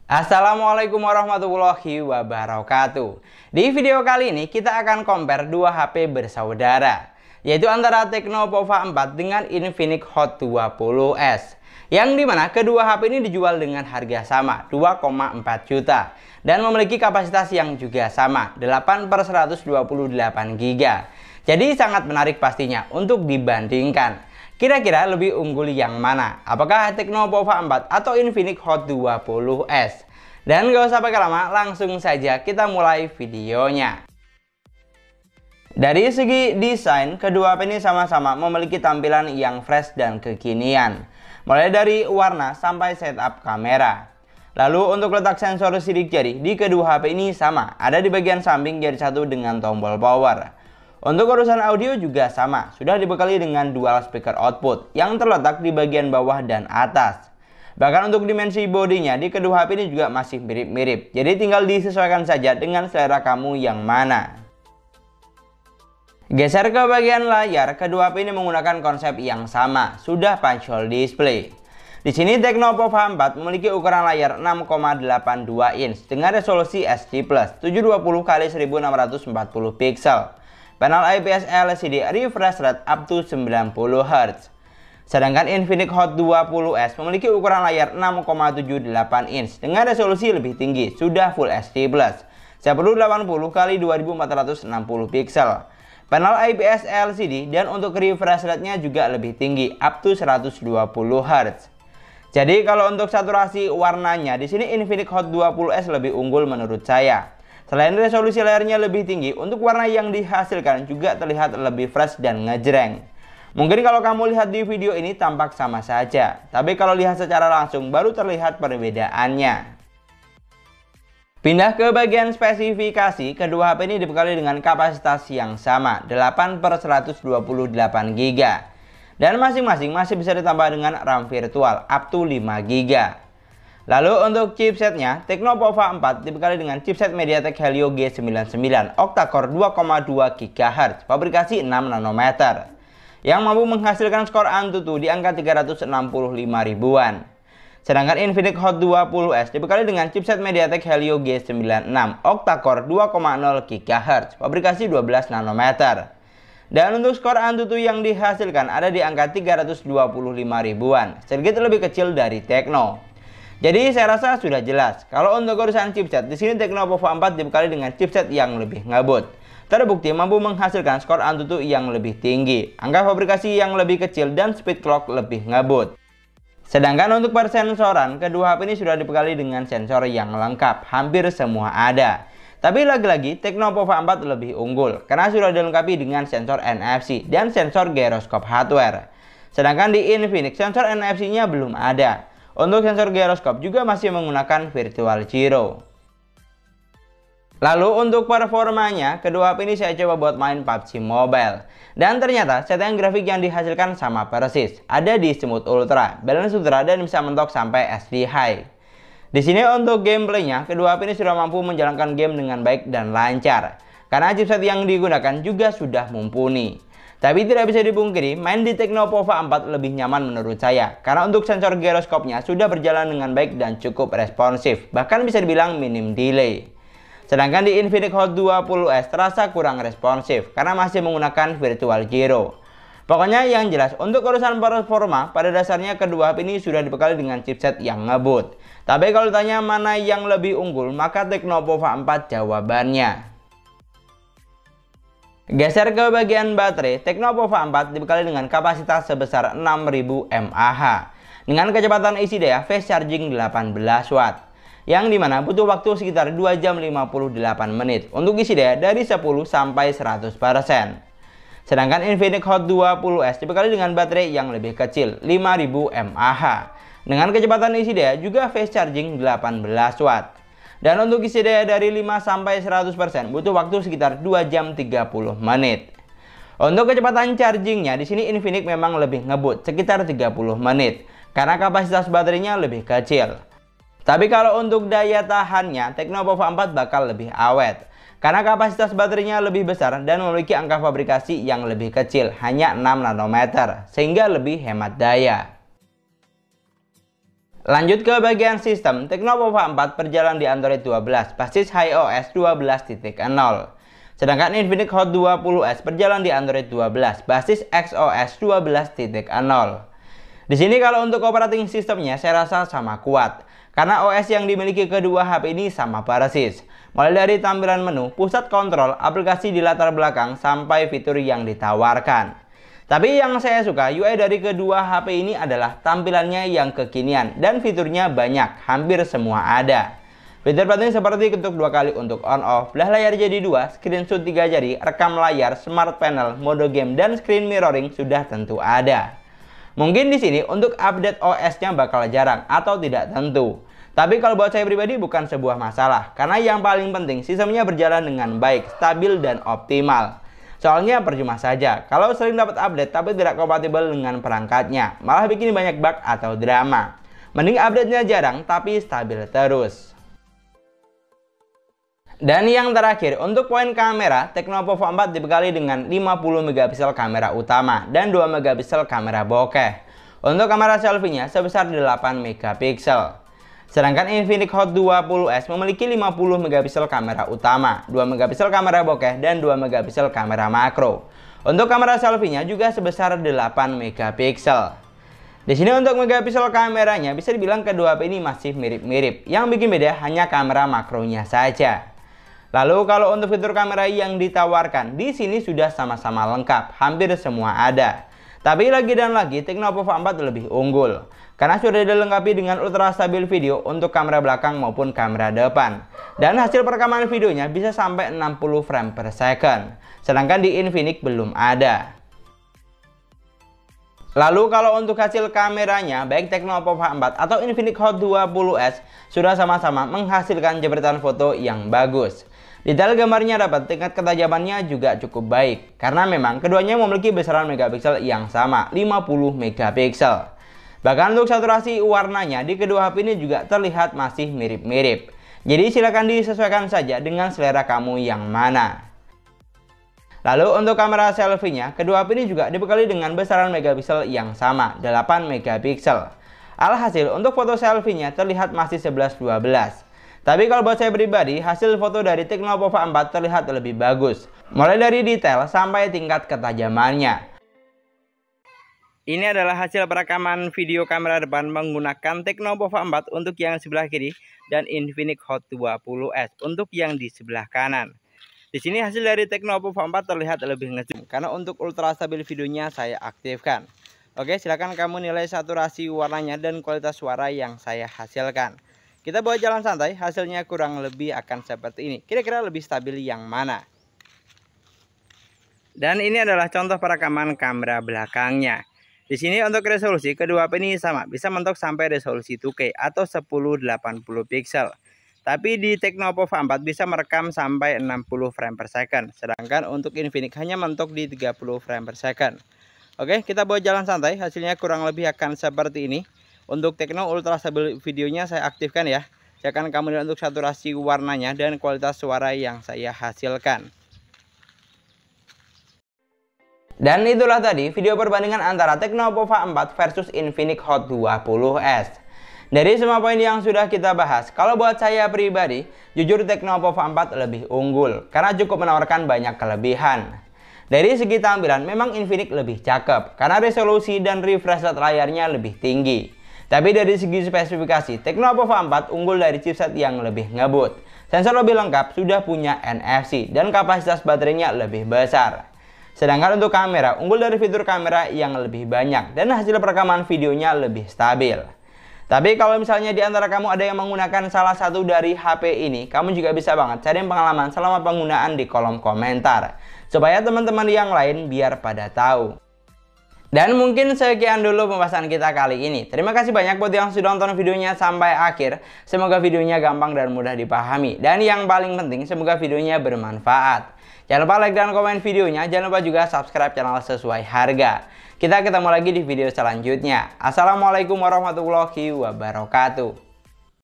Assalamualaikum warahmatullahi wabarakatuh. Di video kali ini kita akan compare dua HP bersaudara, yaitu antara Tecno Pova 4 dengan Infinix Hot 20s. Yang dimana kedua HP ini dijual dengan harga sama 2,4 juta dan memiliki kapasitas yang juga sama 8/128 GB. Jadi sangat menarik pastinya untuk dibandingkan. Kira-kira lebih unggul yang mana? Apakah Tecno Pova 4 atau Infinix Hot 20s? Dan gak usah pakai lama, langsung saja kita mulai videonya. Dari segi desain, kedua HP ini sama-sama memiliki tampilan yang fresh dan kekinian. Mulai dari warna sampai setup kamera. Lalu untuk letak sensor sidik jari di kedua HP ini sama, ada di bagian samping jari satu dengan tombol power. Untuk urusan audio juga sama, sudah dibekali dengan dual speaker output yang terletak di bagian bawah dan atas. Bahkan untuk dimensi bodinya di kedua HP ini juga masih mirip-mirip, jadi tinggal disesuaikan saja dengan selera kamu yang mana. Geser ke bagian layar, kedua HP ini menggunakan konsep yang sama, sudah punch hole display. Di sini Tecno Pova 4 memiliki ukuran layar 6,82 inch dengan resolusi SD+ 720x1640 pixel. Panel IPS LCD refresh rate up to 90 Hz. Sedangkan Infinix Hot 20s memiliki ukuran layar 6,78 inch dengan resolusi lebih tinggi, sudah Full HD+, 1080x2460 pixel. Panel IPS LCD dan untuk refresh rate-nya juga lebih tinggi, up to 120 Hz. Jadi kalau untuk saturasi warnanya, di sini Infinix Hot 20s lebih unggul menurut saya. Selain resolusi layarnya lebih tinggi, untuk warna yang dihasilkan juga terlihat lebih fresh dan ngejreng. Mungkin kalau kamu lihat di video ini tampak sama saja, tapi kalau lihat secara langsung baru terlihat perbedaannya. Pindah ke bagian spesifikasi, kedua HP ini dibekali dengan kapasitas yang sama, 8/128 GB. Dan masing-masing masih bisa ditambah dengan RAM virtual, up to 5 GB. Lalu untuk chipsetnya, Tecno Pova 4 dibekali dengan chipset MediaTek Helio G99 octa-core 2,2 GHz, fabrikasi 6 nanometer, yang mampu menghasilkan skor Antutu di angka 365 ribuan. Sedangkan Infinix Hot 20s dibekali dengan chipset MediaTek Helio G96 octa-core 2,0 GHz, fabrikasi 12 nanometer. Dan untuk skor Antutu yang dihasilkan ada di angka 325 ribuan, sedikit lebih kecil dari Tecno. Jadi saya rasa sudah jelas, kalau untuk urusan chipset, di sini Tecno Pova 4 dibekali dengan chipset yang lebih ngebut. Terbukti mampu menghasilkan skor Antutu yang lebih tinggi, angka fabrikasi yang lebih kecil, dan speed clock lebih ngebut. Sedangkan untuk persensoran, kedua HP ini sudah dibekali dengan sensor yang lengkap, hampir semua ada. Tapi lagi-lagi Tecno Pova 4 lebih unggul, karena sudah dilengkapi dengan sensor NFC dan sensor gyroscope hardware. Sedangkan di Infinix, sensor NFC-nya belum ada. Untuk sensor gyroscope juga masih menggunakan virtual gyro. Lalu untuk performanya, kedua HP ini saya coba buat main PUBG Mobile. Dan ternyata settingan grafik yang dihasilkan sama persis. Ada di Smooth Ultra, Balance Ultra, dan bisa mentok sampai SD High. Di sini untuk gameplaynya, kedua HP ini sudah mampu menjalankan game dengan baik dan lancar. Karena chipset yang digunakan juga sudah mumpuni. Tapi tidak bisa dipungkiri, main di Tecno Pova 4 lebih nyaman menurut saya. Karena untuk sensor gyroscope-nya sudah berjalan dengan baik dan cukup responsif. Bahkan bisa dibilang minim delay. Sedangkan di Infinix Hot 20s terasa kurang responsif karena masih menggunakan virtual gyro. Pokoknya yang jelas, untuk urusan performa, pada dasarnya kedua HP ini sudah dibekali dengan chipset yang ngebut. Tapi kalau ditanya mana yang lebih unggul, maka Tecno Pova 4 jawabannya. Geser ke bagian baterai, Tecno Pova 4 dibekali dengan kapasitas sebesar 6000 mAh dengan kecepatan isi daya fast charging 18 Watt, yang dimana butuh waktu sekitar 2 jam 58 menit untuk isi daya dari 10 sampai 100%. Sedangkan Infinix Hot 20s dibekali dengan baterai yang lebih kecil, 5000 mAh dengan kecepatan isi daya juga fast charging 18 Watt. Dan untuk isi daya dari 5 sampai 100% butuh waktu sekitar 2 jam 30 menit. Untuk kecepatan chargingnya, di sini Infinix memang lebih ngebut, sekitar 30 menit karena kapasitas baterainya lebih kecil. Tapi kalau untuk daya tahannya, Tecno Pova 4 bakal lebih awet karena kapasitas baterainya lebih besar dan memiliki angka fabrikasi yang lebih kecil, hanya 6 nanometer, sehingga lebih hemat daya. Lanjut ke bagian sistem, Tecnopova 4 berjalan di Android 12, basis iOS 12.0. Sedangkan Infinix Hot 20S berjalan di Android 12, basis XOS 12.0. Di sini kalau untuk operating sistemnya saya rasa sama kuat, karena OS yang dimiliki kedua HP ini sama persis. Mulai dari tampilan menu, pusat kontrol, aplikasi di latar belakang, sampai fitur yang ditawarkan. Tapi yang saya suka UI dari kedua HP ini adalah tampilannya yang kekinian dan fiturnya banyak, hampir semua ada. Fitur penting seperti ketuk 2 kali untuk on off, belah layar jadi 2, screenshot 3 jari, rekam layar, smart panel, mode game, dan screen mirroring sudah tentu ada. Mungkin di sini untuk update OS-nya bakal jarang atau tidak tentu. Tapi kalau buat saya pribadi bukan sebuah masalah, karena yang paling penting sistemnya berjalan dengan baik, stabil, dan optimal. Soalnya percuma saja kalau sering dapat update tapi tidak kompatibel dengan perangkatnya, malah bikin banyak bug atau drama. Mending update-nya jarang tapi stabil terus. Dan yang terakhir, untuk poin kamera, Tecnopova 4 dibekali dengan 50 megapiksel kamera utama dan 2 megapiksel kamera bokeh. Untuk kamera selfie-nya sebesar 8 megapiksel. Sedangkan Infinix Hot 20S memiliki 50 megapiksel kamera utama, 2 megapiksel kamera bokeh, dan 2 megapiksel kamera makro. Untuk kamera selfie-nya juga sebesar 8 megapiksel. Di sini untuk megapiksel kameranya bisa dibilang kedua HP ini masih mirip-mirip. Yang bikin beda hanya kamera makronya saja. Lalu kalau untuk fitur kamera yang ditawarkan, di sini sudah sama-sama lengkap, hampir semua ada. Tapi lagi dan lagi Tecnopova 4 lebih unggul, karena sudah dilengkapi dengan ultra stabil video untuk kamera belakang maupun kamera depan. Dan hasil perekaman videonya bisa sampai 60 frame per second, sedangkan di Infinix belum ada. Lalu kalau untuk hasil kameranya, baik Tecnopova 4 atau Infinix Hot 20S sudah sama-sama menghasilkan jepretan foto yang bagus. Detail gambarnya dapat, tingkat ketajamannya juga cukup baik, karena memang keduanya memiliki besaran megapiksel yang sama, 50 megapiksel. Bahkan untuk saturasi warnanya di kedua HP ini juga terlihat masih mirip-mirip. Jadi silakan disesuaikan saja dengan selera kamu yang mana. Lalu untuk kamera selfie-nya, kedua HP ini juga dibekali dengan besaran megapiksel yang sama, 8 megapiksel. Alhasil untuk foto selfie-nya terlihat masih 11-12. Tapi kalau buat saya pribadi, hasil foto dari Tecnopova 4 terlihat lebih bagus. Mulai dari detail sampai tingkat ketajamannya. Ini adalah hasil perekaman video kamera depan menggunakan Tecnopova 4 untuk yang sebelah kiri dan Infinix Hot 20S untuk yang di sebelah kanan. Di sini hasil dari Tecnopova 4 terlihat lebih ngezoom karena untuk ultra stabil videonya saya aktifkan. Oke, silakan kamu nilai saturasi warnanya dan kualitas suara yang saya hasilkan. Kita buat jalan santai, hasilnya kurang lebih akan seperti ini. Kira-kira lebih stabil yang mana? Dan ini adalah contoh perekaman kamera belakangnya. Di sini untuk resolusi kedua HP ini sama, bisa mentok sampai resolusi 2K atau 1080 pixel. Tapi di Tecnopova 4 bisa merekam sampai 60 frame per second, sedangkan untuk Infinix hanya mentok di 30 frame per second. Oke, kita buat jalan santai, hasilnya kurang lebih akan seperti ini. Untuk Tecno ultra stabil videonya saya aktifkan ya. Silakan kamu lihat untuk saturasi warnanya dan kualitas suara yang saya hasilkan. Dan itulah tadi video perbandingan antara Tecnopova 4 versus Infinix Hot 20S. Dari semua poin yang sudah kita bahas, kalau buat saya pribadi, jujur Tecnopova 4 lebih unggul karena cukup menawarkan banyak kelebihan. Dari segi tampilan memang Infinix lebih cakep karena resolusi dan refresh rate layarnya lebih tinggi. Tapi dari segi spesifikasi, Tecnopova 4 unggul dari chipset yang lebih ngebut. Sensor lebih lengkap, sudah punya NFC, dan kapasitas baterainya lebih besar. Sedangkan untuk kamera, unggul dari fitur kamera yang lebih banyak, dan hasil perekaman videonya lebih stabil. Tapi kalau misalnya di antara kamu ada yang menggunakan salah satu dari HP ini, kamu juga bisa banget cari pengalaman selama penggunaan di kolom komentar. Supaya teman-teman yang lain biar pada tahu. Dan mungkin sekian dulu pembahasan kita kali ini. Terima kasih banyak buat yang sudah nonton videonya sampai akhir. Semoga videonya gampang dan mudah dipahami. Dan yang paling penting, semoga videonya bermanfaat. Jangan lupa like dan komen videonya. Jangan lupa juga subscribe channel sesuai harga. Kita ketemu lagi di video selanjutnya. Assalamualaikum warahmatullahi wabarakatuh.